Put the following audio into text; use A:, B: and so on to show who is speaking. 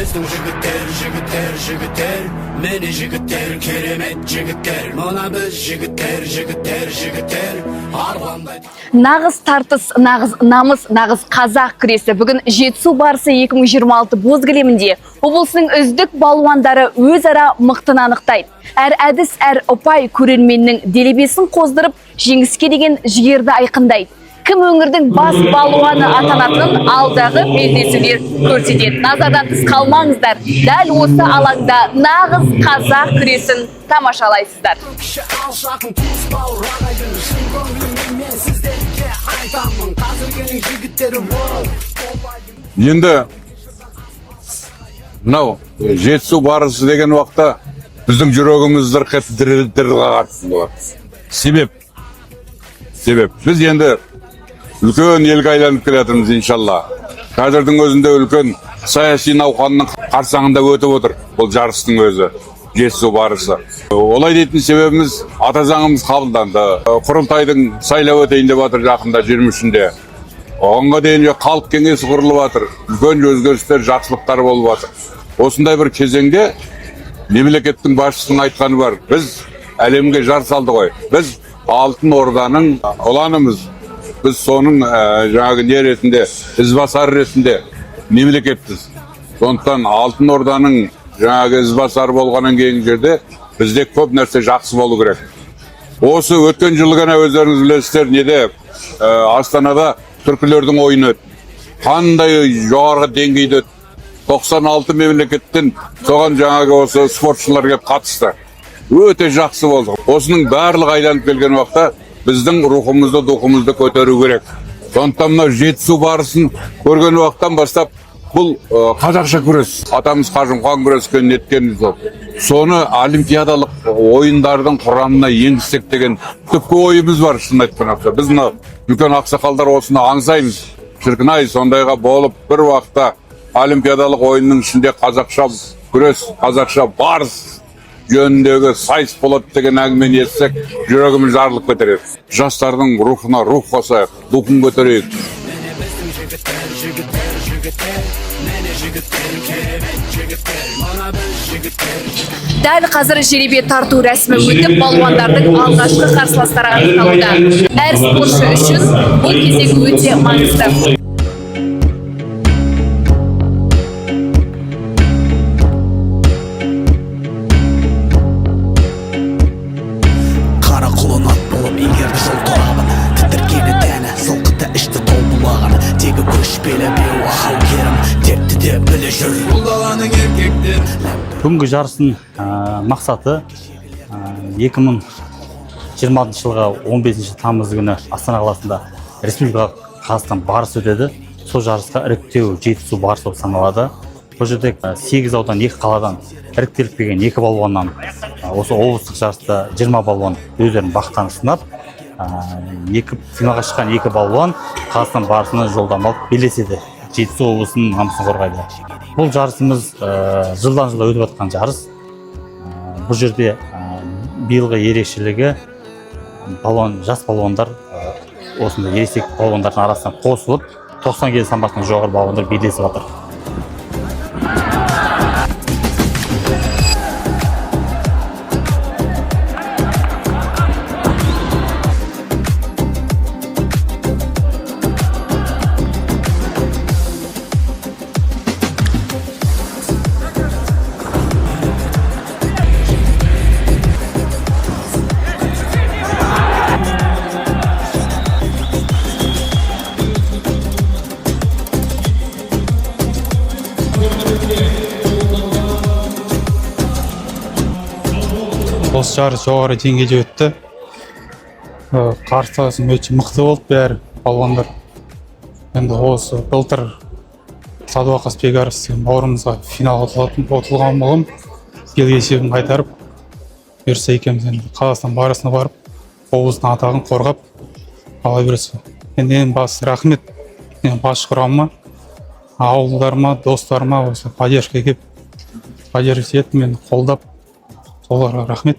A: Біздің жігіттер, мені жігіттер, керемет жігіттер. Мына біз жігіттер, армандай.
B: Нағыз тартыс, нағыз намыс, нағыз қазақ күресі. Бүгін Жетісу барысы 2026 боз кілемінде облыстың үздік балуандары өзара мықтыны анықтайды. Әр әдіс, әр ұпай көрерменнің делебесін қоздырып, жеңіске деген жігерді айқындайды. Кім өңірдің бас балуаны атанатынын алдағы белдесулер көрсетеді. Назардан тыс қалмаңыздар. Дәл осы алаңда нағыз қазақ күресін тамашалайсыздар.
C: Енді мынау Жетісу барысы деген уақытта біздің жүрегіміз дір қағады. Себеп біз енді үлкен елге айланып келатырмыз, иншалла. Қазірдің өзінде үлкен саяси науқанның қарсаңында өтіп отыр бұл жарыстың өзі, Жетісу барысы. Олай дейтін себебіміз ата заңымыз қабылданды. Құрылтайдың сайлау өтейін деп жатыр жақында 23-інде. Оңға дейін халық кеңесі құрылып жатыр. Үлкен өзгерістер, жақсылықтар болып жатыр. Осындай бір кезеңде мемлекеттің басшысының айтқаны бар. Біз әлемге жар салды ғой. Біз Алтын Орданың ұланымыз. Біз соның жаңағы не ретінде, ізбасар ретінде мемлекетпіз. Сондықтан Алтын Орданың жаңағы ізбасар болғаннан кейін жерде бізде көп нәрсе жақсы болу керек. Осы өткен жылы ғана өздеріңіз білесіздер, неде Астанада түркілердің ойыны өтті. Қандай жоғарғы деңгейде 96 мемлекеттен соған жаңағы осы спортшылар келіп қатысты. Өте жақсы болды. Осының барлығы айланып келген уақытта біздің рухымызды, духымызды көтеру керек. Сондықтан мына Жетісу барысын көрген уақыттан бастап бұл қазақша күрес. Атамыз Қажымқан күрескен неткеніміз сол. Соны олимпиадалық ойындардың құрамына енгізсек деген түпкі ойымыз бар, шын айтқан ақса. Біз үлкен ақсақалдар осыны аңсаймыз. Шіркін-ай, сондайға болып бір уақытта олимпиадалық ойынның ішінде қазақша күрес, қазақша барыс жөніндегі сайыс болады деген әңгімені естісек, жүрегіміз жарылып кетер. Жастардың рухына рух қосайық, духын көтерейік.
B: Дәл қазір жеребе тарту рәсімі өтіп, балуандардың алғашқы қарсыластары анықталуда. Әр спортшы үшін бұл кезек өте маңызды.
D: Бүгінгі жарыстың мақсаты 2026 жылғы 15 тамыз күні Астана қаласында республикалық Қазақстан барысы өтеді. Сол жарысқа іріктеу Жетісу барысы болып саналады. Бұл жерде 8 аудан 2 қаладан іріктеліп келген 2 балуаннан осы облыстық жарыста 20 балуан өздерінің бақтарын сынап, финалға шыққан 2 балуан Қазақстан барысына жолдама алып белдеседі. Жетісу облысының намысын қорғайды. Бұл жарысымыз жылдан жылға өтіп жатқан жарыс. Бұл жерде биылғы ерекшелігі жас балуандар осындай ересек балуандардың арасынан қосылып 90 келі салмақтан жоғары балуандар белдесіп жатыр.
E: Осы жарыс жоғары деңгейде өтті. Қарсыласым өте мықты болды бәрі балуандар. Енді осы былтыр Садуақас Бекарыс деген бауырымызға финал ұтылған болым. Биыл есебін қайтарып, бұйырса екеуміз енді Қазақстан барысына барып, облыстың атағын қорғап ала берсін. Енді ең басты рахмет бас құрамыма, ауылдарыма, достарыма осы поддержка келіп, поддержка етіп, мені қолдап, соларға рахмет.